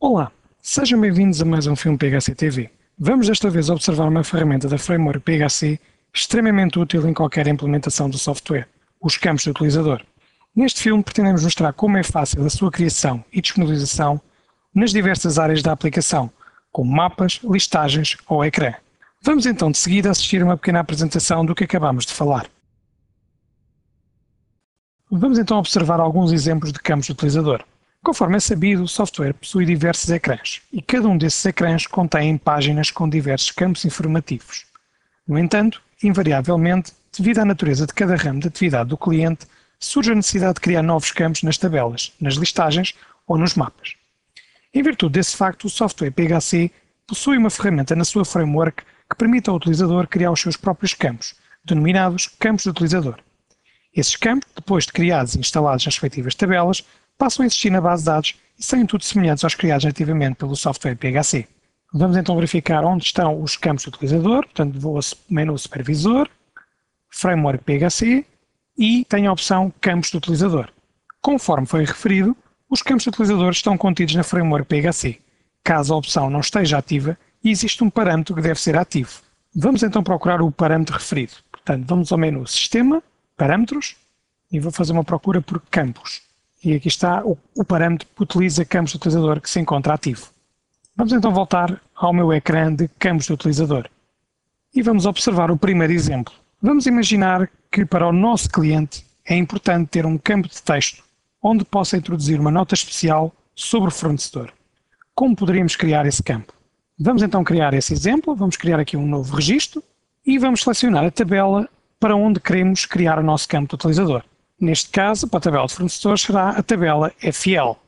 Olá, sejam bem-vindos a mais um filme PHC TV. Vamos desta vez observar uma ferramenta da framework PHC extremamente útil em qualquer implementação do software, os campos de utilizador. Neste filme pretendemos mostrar como é fácil a sua criação e disponibilização nas diversas áreas da aplicação, como mapas, listagens ou ecrã. Vamos então de seguida assistir a uma pequena apresentação do que acabamos de falar. Vamos então observar alguns exemplos de campos de utilizador. Conforme é sabido, o software possui diversos ecrãs e cada um desses ecrãs contém páginas com diversos campos informativos. No entanto, invariavelmente, devido à natureza de cada ramo de atividade do cliente, surge a necessidade de criar novos campos nas tabelas, nas listagens ou nos mapas. Em virtude desse facto, o software PHC possui uma ferramenta na sua framework que permite ao utilizador criar os seus próprios campos, denominados campos de utilizador. Esses campos, depois de criados e instalados nas respectivas tabelas, passam a existir na base de dados e são em tudo semelhantes aos criados nativamente pelo software PHC. Vamos então verificar onde estão os campos de utilizador, portanto vou ao menu Supervisor, Framework PHC e tenho a opção Campos de utilizador. Conforme foi referido, os campos de utilizador estão contidos na Framework PHC. Caso a opção não esteja ativa, existe um parâmetro que deve ser ativo. Vamos então procurar o parâmetro referido. Portanto, vamos ao menu Sistema, Parâmetros e vou fazer uma procura por Campos. E aqui está o parâmetro que utiliza campos de utilizador que se encontra ativo. Vamos então voltar ao meu ecrã de campos de utilizador. E vamos observar o primeiro exemplo. Vamos imaginar que para o nosso cliente é importante ter um campo de texto onde possa introduzir uma nota especial sobre o fornecedor. Como poderíamos criar esse campo? Vamos então criar esse exemplo, vamos criar aqui um novo registro e vamos selecionar a tabela para onde queremos criar o nosso campo de utilizador. Neste caso, para a tabela de fornecedores, será a tabela FL.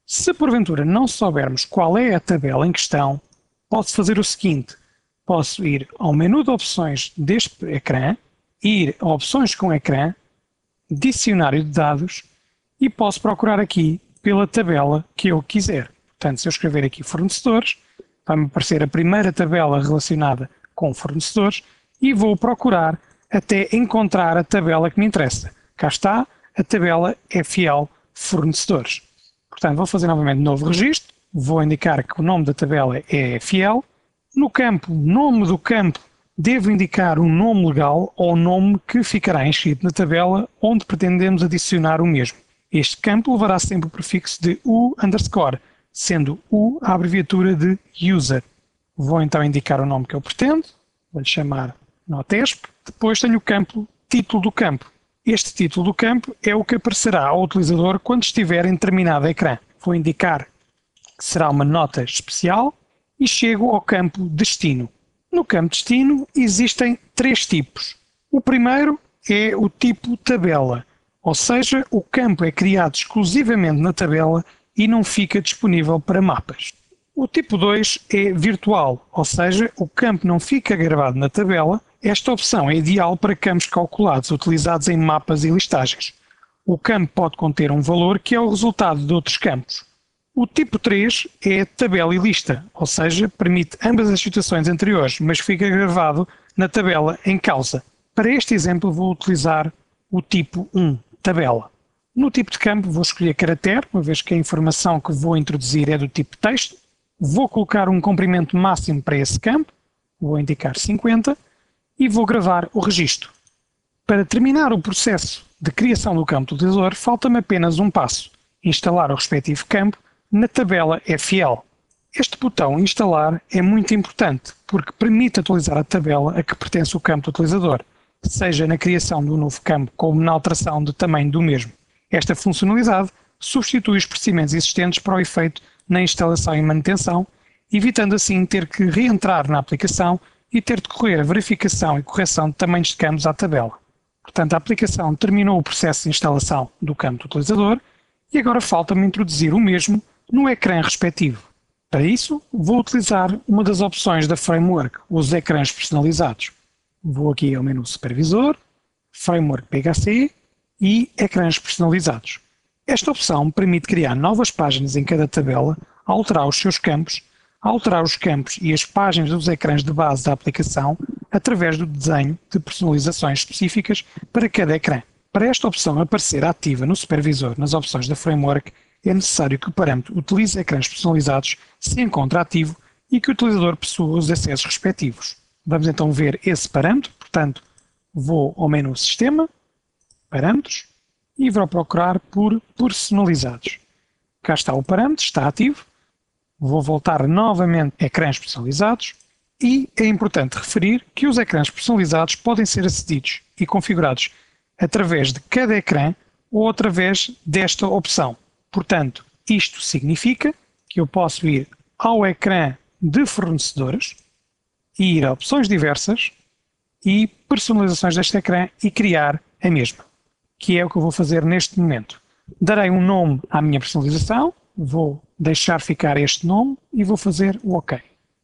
Se porventura não soubermos qual é a tabela em questão, posso fazer o seguinte: posso ir ao menu de opções deste ecrã, ir a opções com ecrã, dicionário de dados e posso procurar aqui pela tabela que eu quiser. Portanto, se eu escrever aqui fornecedores, vai-me aparecer a primeira tabela relacionada com fornecedores e vou procurar até encontrar a tabela que me interessa. Cá está a tabela FL Fornecedores. Portanto, vou fazer novamente novo registro, vou indicar que o nome da tabela é FL. No campo nome do campo, devo indicar o nome legal ou o nome que ficará inscrito na tabela onde pretendemos adicionar o mesmo. Este campo levará sempre o prefixo de U_, sendo U a abreviatura de User. Vou então indicar o nome que eu pretendo, vou-lhe chamar Notesp. Depois tenho o campo título do campo. Este título do campo é o que aparecerá ao utilizador quando estiver em determinado ecrã. Vou indicar que será uma nota especial e chego ao campo destino. No campo destino existem três tipos. O primeiro é o tipo tabela, ou seja, o campo é criado exclusivamente na tabela e não fica disponível para mapas. O tipo 2 é virtual, ou seja, o campo não fica gravado na tabela. Esta opção é ideal para campos calculados utilizados em mapas e listagens. O campo pode conter um valor que é o resultado de outros campos. O tipo 3 é tabela e lista, ou seja, permite ambas as situações anteriores, mas fica gravado na tabela em causa. Para este exemplo vou utilizar o tipo 1, tabela. No tipo de campo vou escolher caractere, uma vez que a informação que vou introduzir é do tipo texto. Vou colocar um comprimento máximo para esse campo, vou indicar 50 e vou gravar o registro. Para terminar o processo de criação do campo do utilizador, falta-me apenas um passo: instalar o respectivo campo na tabela FL. Este botão instalar é muito importante porque permite atualizar a tabela a que pertence o campo do utilizador, seja na criação de um novo campo como na alteração de tamanho do mesmo. Esta funcionalidade substitui os procedimentos existentes para o efeito na instalação e manutenção, evitando assim ter que reentrar na aplicação e ter de correr a verificação e correção de tamanhos de campos à tabela. Portanto, a aplicação terminou o processo de instalação do campo do utilizador e agora falta-me introduzir o mesmo no ecrã respectivo. Para isso, vou utilizar uma das opções da Framework, os ecrãs personalizados. Vou aqui ao menu Supervisor, Framework PHC e Ecrãs personalizados. Esta opção permite criar novas páginas em cada tabela, alterar os seus campos, alterar os campos e as páginas dos ecrãs de base da aplicação através do desenho de personalizações específicas para cada ecrã. Para esta opção aparecer ativa no supervisor nas opções da Framework, é necessário que o parâmetro utilize ecrãs personalizados se encontra ativo e que o utilizador possua os acessos respectivos. Vamos então ver esse parâmetro, portanto, vou ao menu Sistema, Parâmetros, e vou procurar por Personalizados. Cá está o parâmetro, está ativo. Vou voltar novamente a ecrãs personalizados e é importante referir que os ecrãs personalizados podem ser acedidos e configurados através de cada ecrã ou através desta opção. Portanto, isto significa que eu posso ir ao ecrã de fornecedores e ir a opções diversas e personalizações deste ecrã e criar a mesma, que é o que eu vou fazer neste momento. Darei um nome à minha personalização, vou deixar ficar este nome e vou fazer o OK.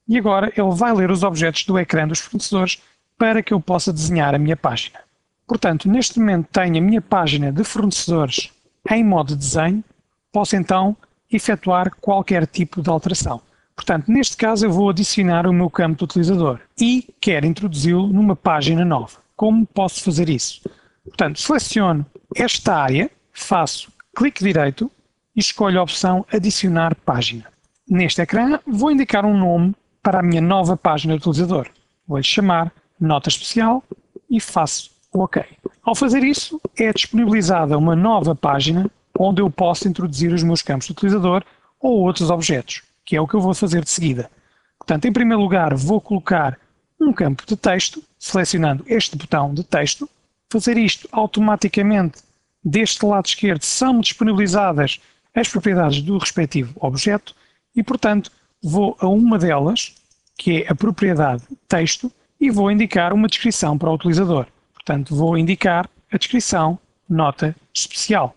E agora ele vai ler os objetos do ecrã dos fornecedores para que eu possa desenhar a minha página. Portanto, neste momento tenho a minha página de fornecedores em modo desenho, posso então efetuar qualquer tipo de alteração. Portanto, neste caso eu vou adicionar o meu campo de utilizador e quero introduzi-lo numa página nova. Como posso fazer isso? Portanto, seleciono esta área, faço clique direito e escolho a opção Adicionar página. Neste ecrã vou indicar um nome para a minha nova página de utilizador. Vou-lhe chamar Nota Especial e faço o OK. Ao fazer isso, é disponibilizada uma nova página onde eu posso introduzir os meus campos de utilizador ou outros objetos, que é o que eu vou fazer de seguida. Portanto, em primeiro lugar, vou colocar um campo de texto, selecionando este botão de texto. Fazer isto automaticamente, deste lado esquerdo, são disponibilizadas as propriedades do respectivo objeto e, portanto, vou a uma delas, que é a propriedade texto, e vou indicar uma descrição para o utilizador. Portanto, vou indicar a descrição nota especial.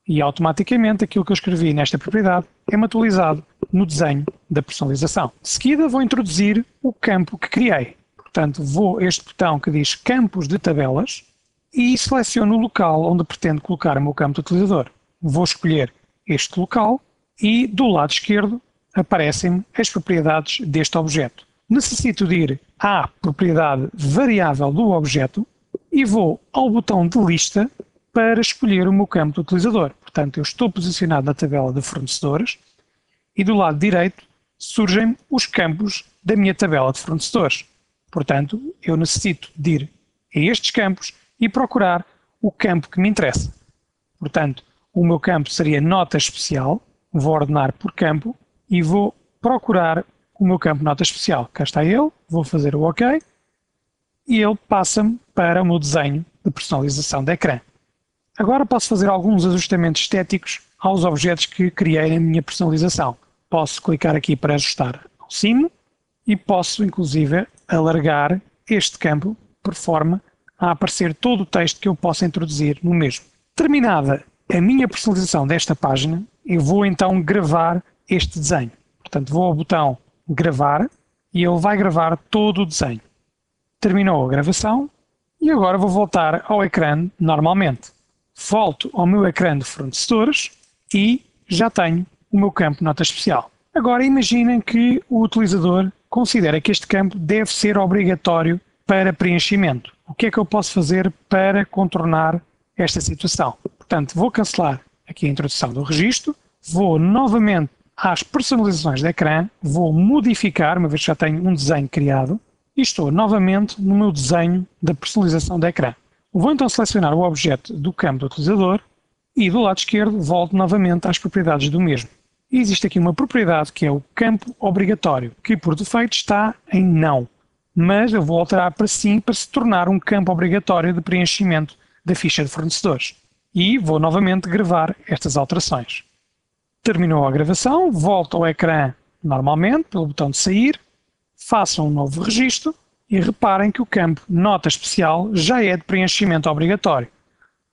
E automaticamente aquilo que eu escrevi nesta propriedade é atualizado no desenho da personalização. De seguida vou introduzir o campo que criei. Portanto, vou a este botão que diz Campos de Tabelas e seleciono o local onde pretendo colocar o meu campo de utilizador. Vou escolher este local e do lado esquerdo aparecem-me as propriedades deste objeto. Necessito de ir à propriedade variável do objeto e vou ao botão de lista para escolher o meu campo de utilizador. Portanto, eu estou posicionado na tabela de fornecedores e do lado direito surgem os campos da minha tabela de fornecedores. Portanto, eu necessito de ir a estes campos e procurar o campo que me interessa. Portanto, o meu campo seria nota especial, vou ordenar por campo e vou procurar o meu campo nota especial. Cá está ele, vou fazer o OK e ele passa-me para o meu desenho de personalização de ecrã. Agora posso fazer alguns ajustamentos estéticos aos objetos que criei na minha personalização. Posso clicar aqui para ajustar ao cimo e posso inclusive alargar este campo por forma a aparecer todo o texto que eu possa introduzir no mesmo. Terminada a minha personalização desta página, eu vou então gravar este desenho. Portanto, vou ao botão Gravar e ele vai gravar todo o desenho. Terminou a gravação e agora vou voltar ao ecrã normalmente. Volto ao meu ecrã de fornecedores e já tenho o meu campo nota especial. Agora imaginem que o utilizador considera que este campo deve ser obrigatório para preenchimento. O que é que eu posso fazer para contornar esta situação? Portanto, vou cancelar aqui a introdução do registro, vou novamente às personalizações de ecrã, vou modificar, uma vez que já tenho um desenho criado, e estou novamente no meu desenho da personalização de ecrã. Vou então selecionar o objeto do campo do utilizador e do lado esquerdo volto novamente às propriedades do mesmo. E existe aqui uma propriedade que é o campo obrigatório, que por defeito está em não, mas eu vou alterar para sim para se tornar um campo obrigatório de preenchimento da ficha de fornecedores. E vou novamente gravar estas alterações. Terminou a gravação, volto ao ecrã normalmente, pelo botão de sair, faço um novo registro e reparem que o campo nota especial já é de preenchimento obrigatório.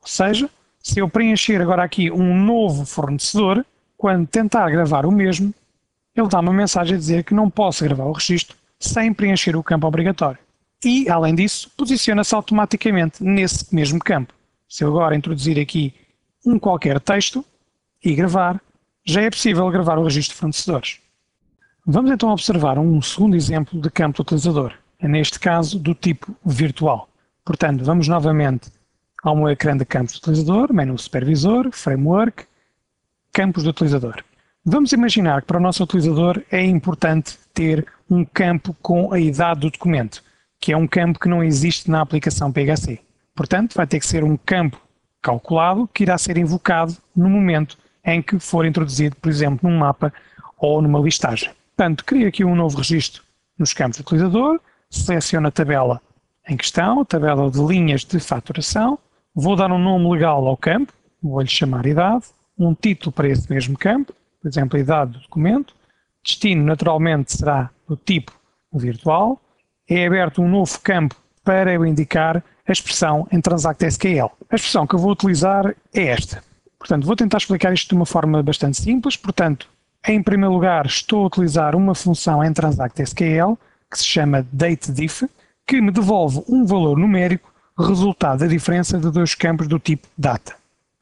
Ou seja, se eu preencher agora aqui um novo fornecedor, quando tentar gravar o mesmo, ele dá uma mensagem a dizer que não posso gravar o registro sem preencher o campo obrigatório. E, além disso, posiciona-se automaticamente nesse mesmo campo. Se eu agora introduzir aqui um qualquer texto e gravar, já é possível gravar o registro de fornecedores. Vamos então observar um segundo exemplo de campo de utilizador, neste caso do tipo virtual. Portanto, vamos novamente ao meu ecrã de campos de utilizador, menu supervisor, framework, campos do utilizador. Vamos imaginar que para o nosso utilizador é importante ter um campo com a idade do documento, que é um campo que não existe na aplicação PHC. Portanto, vai ter que ser um campo calculado que irá ser invocado no momento em que for introduzido, por exemplo, num mapa ou numa listagem. Portanto, crio aqui um novo registro nos campos do utilizador, seleciono a tabela em questão, a tabela de linhas de faturação, vou dar um nome legal ao campo, vou-lhe chamar idade, um título para esse mesmo campo, por exemplo, a idade do documento, destino naturalmente será do tipo virtual, é aberto um novo campo para eu indicar a expressão em Transact SQL. A expressão que eu vou utilizar é esta. Portanto, vou tentar explicar isto de uma forma bastante simples. Portanto, em primeiro lugar, estou a utilizar uma função em Transact SQL que se chama dateDiff, que me devolve um valor numérico resultado da diferença de dois campos do tipo data.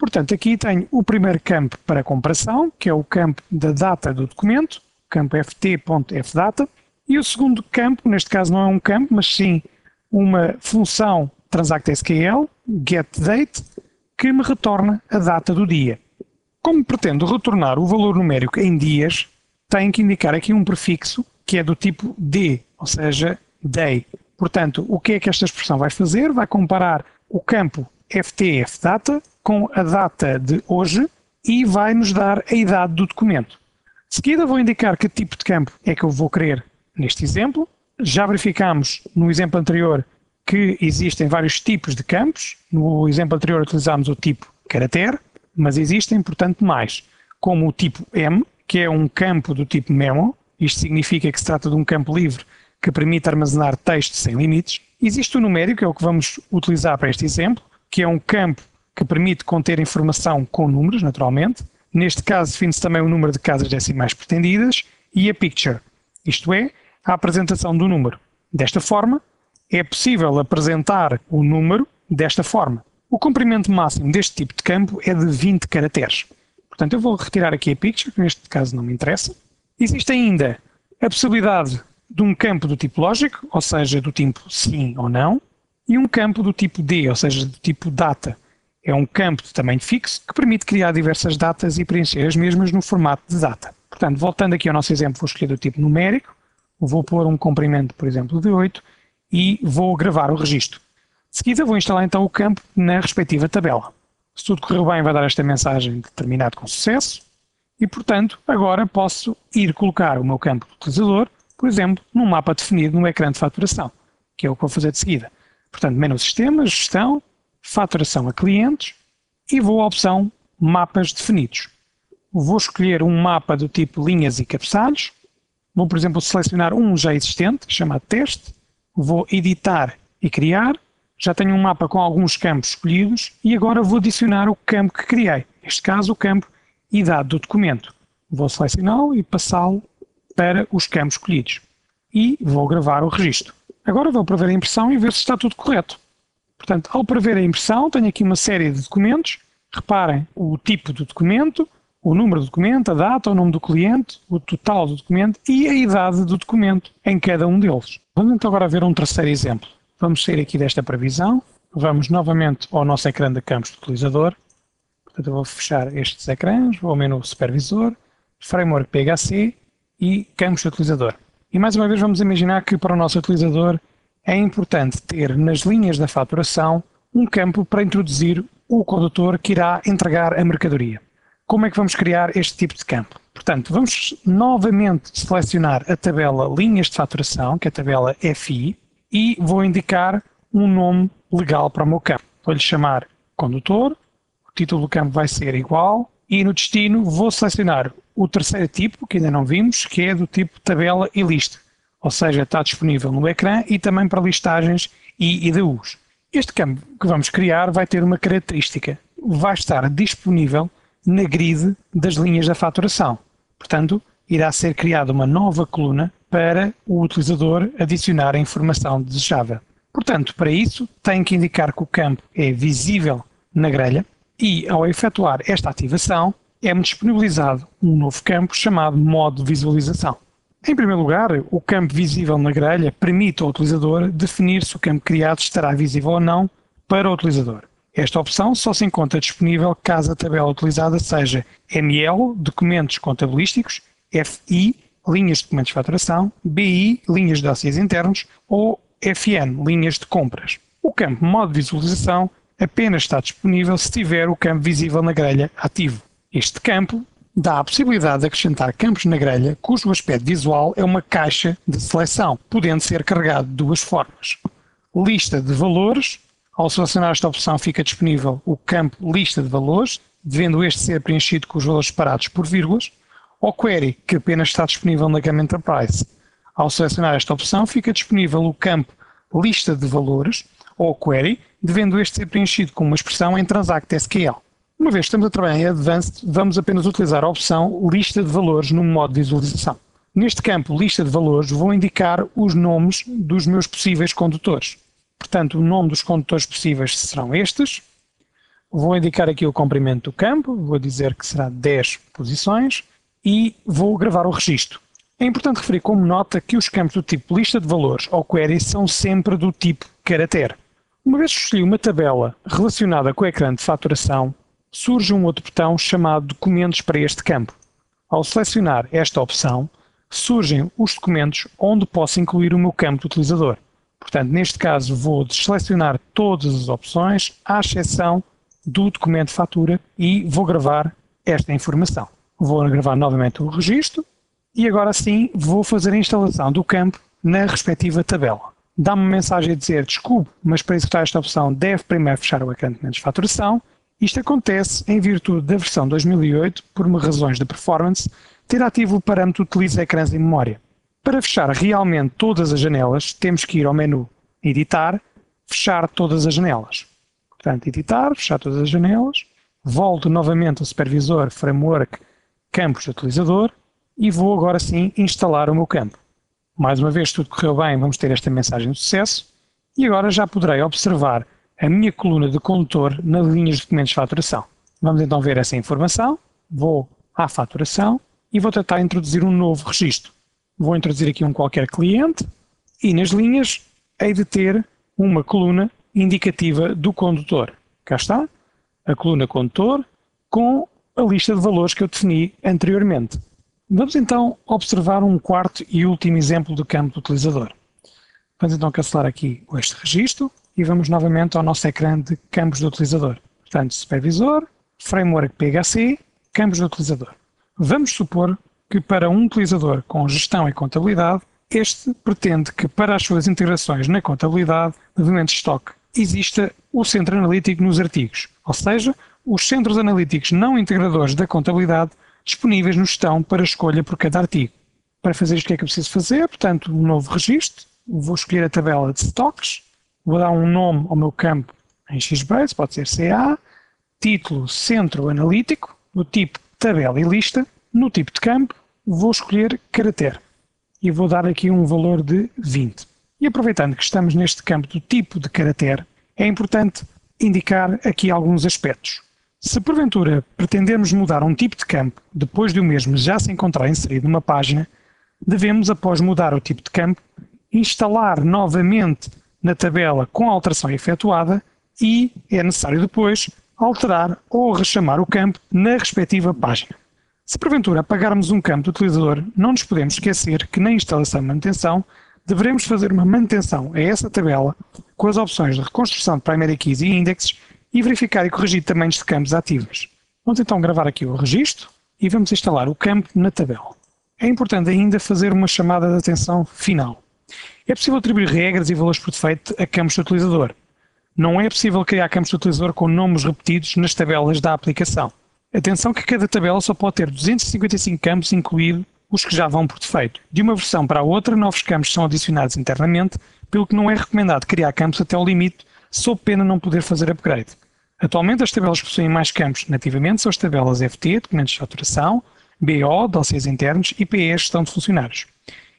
Portanto, aqui tenho o primeiro campo para comparação, que é o campo da data do documento, o campo ft.fdata, e o segundo campo, neste caso não é um campo, mas sim uma função Transact SQL, getDate, que me retorna a data do dia. Como pretendo retornar o valor numérico em dias, tenho que indicar aqui um prefixo que é do tipo D, ou seja, day. Portanto, o que é que esta expressão vai fazer? Vai comparar o campo ft.fdata com a data de hoje e vai nos dar a idade do documento. De seguida vou indicar que tipo de campo é que eu vou querer neste exemplo. Já verificámos no exemplo anterior que existem vários tipos de campos. No exemplo anterior utilizámos o tipo caractere, mas existem, portanto, mais, como o tipo M, que é um campo do tipo memo. Isto significa que se trata de um campo livre que permite armazenar texto sem limites. Existe o numérico, que é o que vamos utilizar para este exemplo, que é um campo que permite conter informação com números, naturalmente. Neste caso, define-se também o número de casas decimais pretendidas e a picture, isto é, a apresentação do número. Desta forma, é possível apresentar o número desta forma. O comprimento máximo deste tipo de campo é de 20 caracteres. Portanto, eu vou retirar aqui a picture, que neste caso não me interessa. Existe ainda a possibilidade de um campo do tipo lógico, ou seja, do tipo sim ou não, e um campo do tipo D, ou seja, do tipo data. É um campo de tamanho fixo que permite criar diversas datas e preencher as mesmas no formato de data. Portanto, voltando aqui ao nosso exemplo, vou escolher do tipo numérico, vou pôr um comprimento, por exemplo, de 8 e vou gravar o registro. De seguida, vou instalar então o campo na respectiva tabela. Se tudo correr bem, vai dar esta mensagem de terminado com sucesso e, portanto, agora posso ir colocar o meu campo do utilizador, por exemplo, num mapa definido no ecrã de faturação, que é o que vou fazer de seguida. Portanto, menu Sistema, Gestão, Faturação a Clientes e vou à opção Mapas Definidos. Vou escolher um mapa do tipo linhas e cabeçalhos. Vou, por exemplo, selecionar um já existente, chamado Teste. Vou editar e criar. Já tenho um mapa com alguns campos escolhidos e agora vou adicionar o campo que criei. Neste caso, o campo idade do documento. Vou selecioná-lo e passá-lo para os campos escolhidos. E vou gravar o registro. Agora vou prever a impressão e ver se está tudo correto. Portanto, ao prever a impressão, tenho aqui uma série de documentos. Reparem o tipo do documento, o número do documento, a data, o nome do cliente, o total do documento e a idade do documento em cada um deles. Vamos então agora ver um terceiro exemplo. Vamos sair aqui desta previsão. Vamos novamente ao nosso ecrã de campos do utilizador. Portanto, eu vou fechar estes ecrãs, vou ao menu Supervisor, Framework PHC e Campos do utilizador. E mais uma vez vamos imaginar que para o nosso utilizador é importante ter nas linhas da faturação um campo para introduzir o condutor que irá entregar a mercadoria. Como é que vamos criar este tipo de campo? Portanto, vamos novamente selecionar a tabela Linhas de Faturação, que é a tabela FI, e vou indicar um nome legal para o meu campo. Vou-lhe chamar Condutor, o título do campo vai ser igual, e no destino vou selecionar o terceiro tipo, que ainda não vimos, que é do tipo Tabela e Lista. Ou seja, está disponível no ecrã e também para listagens e IDUs. Este campo que vamos criar vai ter uma característica. Vai estar disponível na grid das linhas da faturação. Portanto, irá ser criada uma nova coluna para o utilizador adicionar a informação desejável. Portanto, para isso, tem que indicar que o campo é visível na grelha e, ao efetuar esta ativação, é-me disponibilizado um novo campo chamado Modo Visualização. Em primeiro lugar, o campo visível na grelha permite ao utilizador definir se o campo criado estará visível ou não para o utilizador. Esta opção só se encontra disponível caso a tabela utilizada seja ML, documentos contabilísticos, FI, linhas de documentos de faturação, BI, linhas de dossiês internos ou FN, linhas de compras. O campo modo de visualização apenas está disponível se tiver o campo visível na grelha ativo. Este campo dá a possibilidade de acrescentar campos na grelha cujo aspecto visual é uma caixa de seleção, podendo ser carregado de duas formas. Lista de valores. Ao selecionar esta opção fica disponível o campo Lista de valores, devendo este ser preenchido com os valores separados por vírgulas, ou Query, que apenas está disponível na gama Enterprise. Ao selecionar esta opção fica disponível o campo Lista de valores, ou Query, devendo este ser preenchido com uma expressão em Transact SQL. Uma vez que estamos a trabalhar em Advanced, vamos apenas utilizar a opção Lista de valores no modo de visualização. Neste campo Lista de valores vou indicar os nomes dos meus possíveis condutores. Portanto, o nome dos condutores possíveis serão estes. Vou indicar aqui o comprimento do campo, vou dizer que será 10 posições e vou gravar o registro. É importante referir como nota que os campos do tipo lista de valores ou query são sempre do tipo caractere. Uma vez que escolhi uma tabela relacionada com o ecrã de faturação, surge um outro botão chamado documentos para este campo. Ao selecionar esta opção, surgem os documentos onde posso incluir o meu campo de utilizador. Portanto, neste caso vou selecionar todas as opções, à exceção do documento de fatura e vou gravar esta informação. Vou gravar novamente o registro e agora sim vou fazer a instalação do campo na respectiva tabela. Dá-me uma mensagem a dizer, desculpe, mas para executar esta opção deve primeiro fechar o ecrã de documentos de faturação. Isto acontece em virtude da versão 2008, por razões de performance, ter ativo o parâmetro Utiliza ecrãs em memória. Para fechar realmente todas as janelas, temos que ir ao menu Editar, Fechar todas as janelas. Portanto, Editar, Fechar todas as janelas, volto novamente ao Supervisor, Framework, Campos de Utilizador e vou agora sim instalar o meu campo. Mais uma vez, tudo correu bem, vamos ter esta mensagem de sucesso e agora já poderei observar a minha coluna de condutor nas linhas de documentos de faturação. Vamos então ver essa informação, vou à faturação e vou tentar introduzir um novo registro. Vou introduzir aqui um qualquer cliente e nas linhas hei de ter uma coluna indicativa do condutor. Cá está, a coluna condutor com a lista de valores que eu defini anteriormente. Vamos então observar um quarto e último exemplo do campo do utilizador. Vamos então cancelar aqui este registro e vamos novamente ao nosso ecrã de campos do utilizador. Portanto, Supervisor, Framework PHC, Campos do utilizador. Vamos supor que para um utilizador com gestão e contabilidade, este pretende que para as suas integrações na contabilidade de documentos de estoque exista o centro analítico nos artigos, ou seja, os centros analíticos não integradores da contabilidade disponíveis no gestão para escolha por cada artigo. Para fazer isto, o que é que eu preciso fazer? Portanto, um novo registro, vou escolher a tabela de stocks, vou dar um nome ao meu campo em XBase, pode ser CA, título Centro Analítico, do tipo tabela e lista, no tipo de campo, vou escolher caractere e vou dar aqui um valor de 20. E aproveitando que estamos neste campo do tipo de caractere, é importante indicar aqui alguns aspectos. Se porventura pretendermos mudar um tipo de campo depois de o mesmo já se encontrar inserido numa página, devemos, após mudar o tipo de campo, instalar novamente na tabela com a alteração efetuada e é necessário depois alterar ou rechamar o campo na respectiva página. Se porventura apagarmos um campo do utilizador, não nos podemos esquecer que na instalação e manutenção deveremos fazer uma manutenção a essa tabela com as opções de reconstrução de primary keys e indexes e verificar e corrigir tamanhos de campos ativos. Vamos então gravar aqui o registro e vamos instalar o campo na tabela. É importante ainda fazer uma chamada de atenção final. É possível atribuir regras e valores por defeito a campos do utilizador. Não é possível criar campos do utilizador com nomes repetidos nas tabelas da aplicação. Atenção que cada tabela só pode ter 255 campos, incluído os que já vão por defeito. De uma versão para a outra, novos campos são adicionados internamente, pelo que não é recomendado criar campos até ao limite, sob pena não poder fazer upgrade. Atualmente as tabelas que possuem mais campos nativamente são as tabelas FT, documentos de faturação, BO, dossiês internos e PE, gestão de funcionários.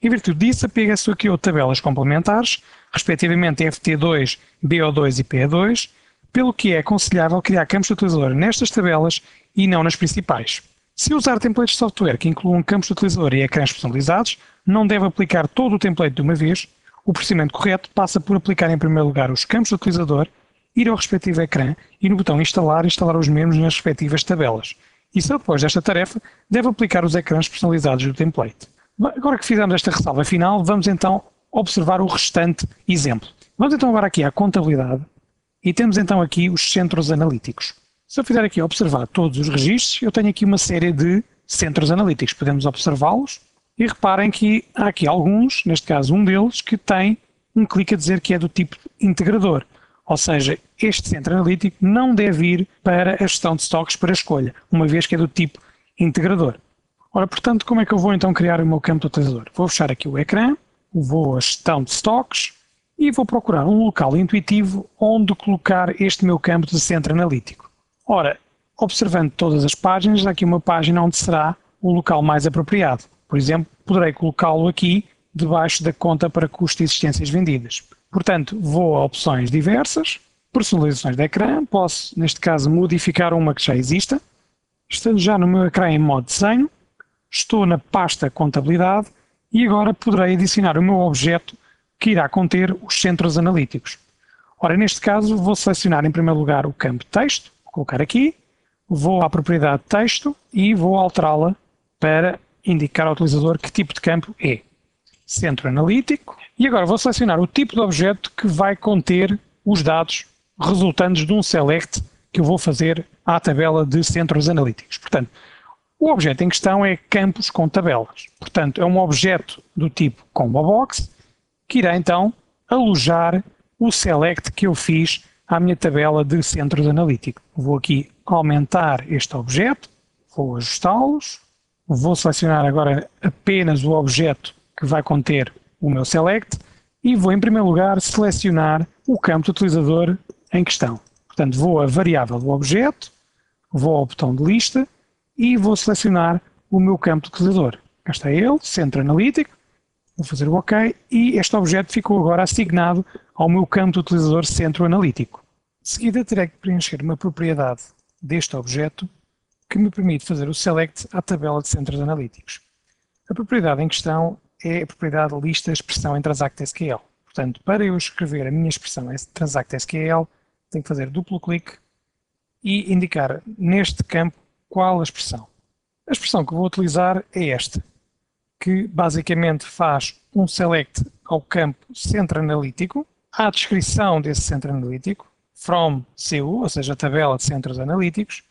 Em virtude disso, apega-se aqui a tabelas complementares, respectivamente FT2, BO2 e PE2, pelo que é aconselhável criar campos de utilizador nestas tabelas e não nas principais. Se usar templates de software que incluam campos de utilizador e ecrãs personalizados, não deve aplicar todo o template de uma vez. O procedimento correto passa por aplicar em primeiro lugar os campos de utilizador ir ao respectivo ecrã e no botão instalar os membros nas respectivas tabelas. E só depois desta tarefa deve aplicar os ecrãs personalizados do template. Agora que fizemos esta ressalva final, vamos então observar o restante exemplo. Vamos então agora aqui à contabilidade e temos então aqui os centros analíticos. Se eu fizer aqui observar todos os registros, eu tenho aqui uma série de centros analíticos. Podemos observá-los e reparem que há aqui alguns, neste caso um deles, que tem um clique a dizer que é do tipo integrador. Ou seja, este centro analítico não deve ir para a gestão de estoques para escolha, uma vez que é do tipo integrador. Ora, portanto, como é que eu vou então criar o meu campo de utilizador? Vou fechar aqui o ecrã, vou a gestão de estoques e vou procurar um local intuitivo onde colocar este meu campo de centro analítico. Ora, observando todas as páginas, há aqui uma página onde será o local mais apropriado. Por exemplo, poderei colocá-lo aqui debaixo da conta para custo de existências vendidas. Portanto, vou a opções diversas, personalizações de ecrã, posso, neste caso, modificar uma que já exista. Estando já no meu ecrã em modo desenho, estou na pasta contabilidade e agora poderei adicionar o meu objeto que irá conter os centros analíticos. Ora, neste caso, vou selecionar em primeiro lugar o campo texto, vou colocar aqui, vou à propriedade texto e vou alterá-la para indicar ao utilizador que tipo de campo é. Centro analítico. E agora vou selecionar o tipo de objeto que vai conter os dados resultantes de um select que eu vou fazer à tabela de centros analíticos. Portanto, o objeto em questão é campos com tabelas. Portanto, é um objeto do tipo combo box que irá então alojar o select que eu fiz à minha tabela de centros analíticos. Vou aqui aumentar este objeto, vou ajustá-los, vou selecionar agora apenas o objeto que vai conter o meu select e vou em primeiro lugar selecionar o campo de utilizador em questão. Portanto, vou à variável do objeto, vou ao botão de lista e vou selecionar o meu campo de utilizador. Cá está ele, centro analítico, vou fazer o OK e este objeto ficou agora assignado ao meu campo de utilizador centro analítico. De seguida terei que preencher uma propriedade deste objeto que me permite fazer o select à tabela de centros analíticos. A propriedade em questão é a propriedade lista expressão em Transact SQL. Portanto, para eu escrever a minha expressão em Transact SQL, tenho que fazer duplo clique e indicar neste campo qual a expressão. A expressão que vou utilizar é esta, que basicamente faz um select ao campo centro analítico, à descrição desse centro analítico, from CU, ou seja, a tabela de centros analíticos,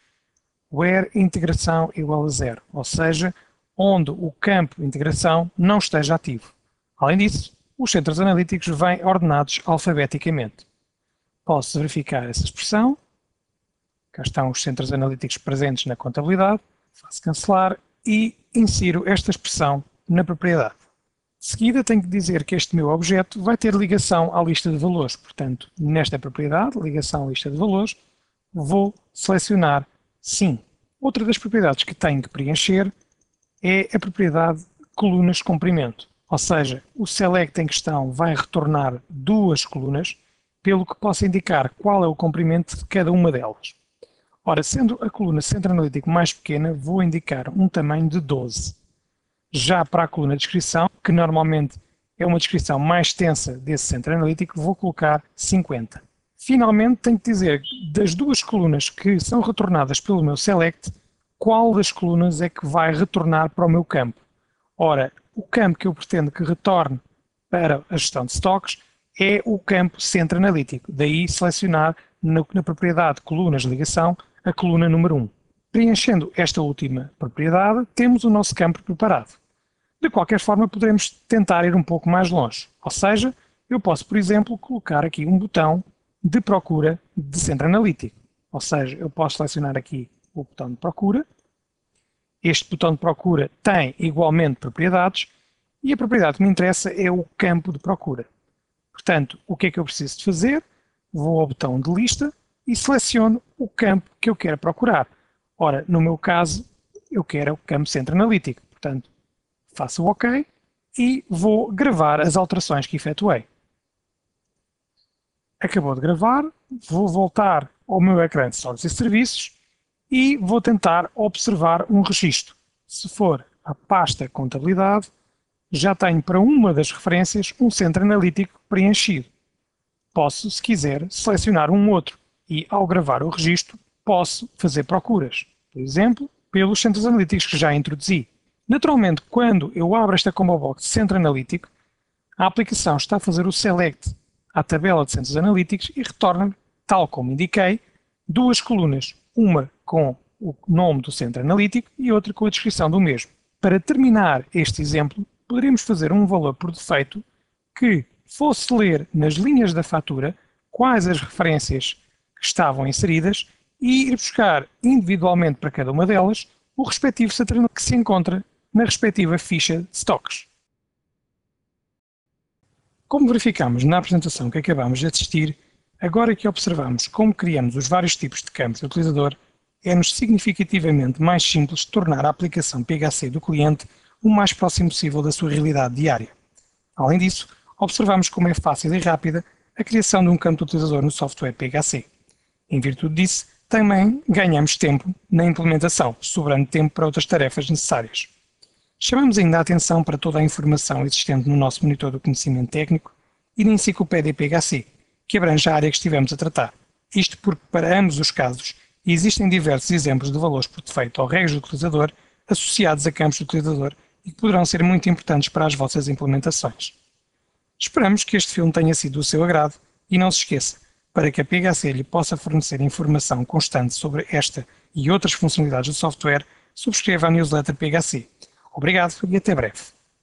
where integração igual a 0, ou seja, onde o campo integração não esteja ativo. Além disso, os centros analíticos vêm ordenados alfabeticamente. Posso verificar essa expressão. Cá estão os centros analíticos presentes na contabilidade. Faço cancelar e insiro esta expressão na propriedade. De seguida, tenho que dizer que este meu objeto vai ter ligação à lista de valores. Portanto, nesta propriedade, ligação à lista de valores, vou selecionar sim. Outra das propriedades que tenho que preencher é a propriedade colunas comprimento. Ou seja, o select em questão vai retornar duas colunas, pelo que posso indicar qual é o comprimento de cada uma delas. Ora, sendo a coluna centro analítico mais pequena, vou indicar um tamanho de 12. Já para a coluna descrição, que normalmente é uma descrição mais extensa desse centro analítico, vou colocar 50. Finalmente, tenho que dizer das duas colunas que são retornadas pelo meu select, qual das colunas é que vai retornar para o meu campo. Ora, o campo que eu pretendo que retorne para a gestão de estoques é o campo centro analítico. Daí selecionar na propriedade colunas de ligação a coluna número 1. Preenchendo esta última propriedade, temos o nosso campo preparado. De qualquer forma, poderemos tentar ir um pouco mais longe. Ou seja, eu posso, por exemplo, colocar aqui um botão de procura de centro analítico. Ou seja, eu posso selecionar aqui o botão de procura. Este botão de procura tem igualmente propriedades e a propriedade que me interessa é o campo de procura. Portanto, o que é que eu preciso de fazer? Vou ao botão de lista e seleciono o campo que eu quero procurar. Ora, no meu caso, eu quero o campo centro analítico. Portanto, faço o OK e vou gravar as alterações que efetuei. Acabou de gravar, vou voltar ao meu ecrã de stores e serviços e vou tentar observar um registro. Se for a pasta contabilidade, já tenho para uma das referências um centro analítico preenchido. Posso, se quiser, selecionar um outro e, ao gravar o registro, posso fazer procuras, por exemplo, pelos centros analíticos que já introduzi. Naturalmente, quando eu abro esta combo box de centro analítico, a aplicação está a fazer o select à tabela de centros analíticos e retorna, tal como indiquei, duas colunas, uma com o nome do centro analítico e outra com a descrição do mesmo. Para terminar este exemplo, poderíamos fazer um valor por defeito que fosse ler nas linhas da fatura quais as referências que estavam inseridas e ir buscar individualmente para cada uma delas o respectivo centro que se encontra na respectiva ficha de stocks. Como verificamos na apresentação que acabamos de assistir, agora que observamos como criamos os vários tipos de campos do utilizador, é-nos significativamente mais simples tornar a aplicação PHC do cliente o mais próximo possível da sua realidade diária. Além disso, observamos como é fácil e rápida a criação de um campo de utilizador no software PHC. Em virtude disso, também ganhamos tempo na implementação, sobrando tempo para outras tarefas necessárias. Chamamos ainda a atenção para toda a informação existente no nosso monitor do conhecimento técnico e na enciclopédia PHC, que abrange a área que estivemos a tratar. Isto porque, para ambos os casos, existem diversos exemplos de valores por defeito ou regras do utilizador associados a campos do utilizador e que poderão ser muito importantes para as vossas implementações. Esperamos que este filme tenha sido do seu agrado e não se esqueça, para que a PHC lhe possa fornecer informação constante sobre esta e outras funcionalidades do software, subscreva a newsletter PHC. Obrigado e até breve.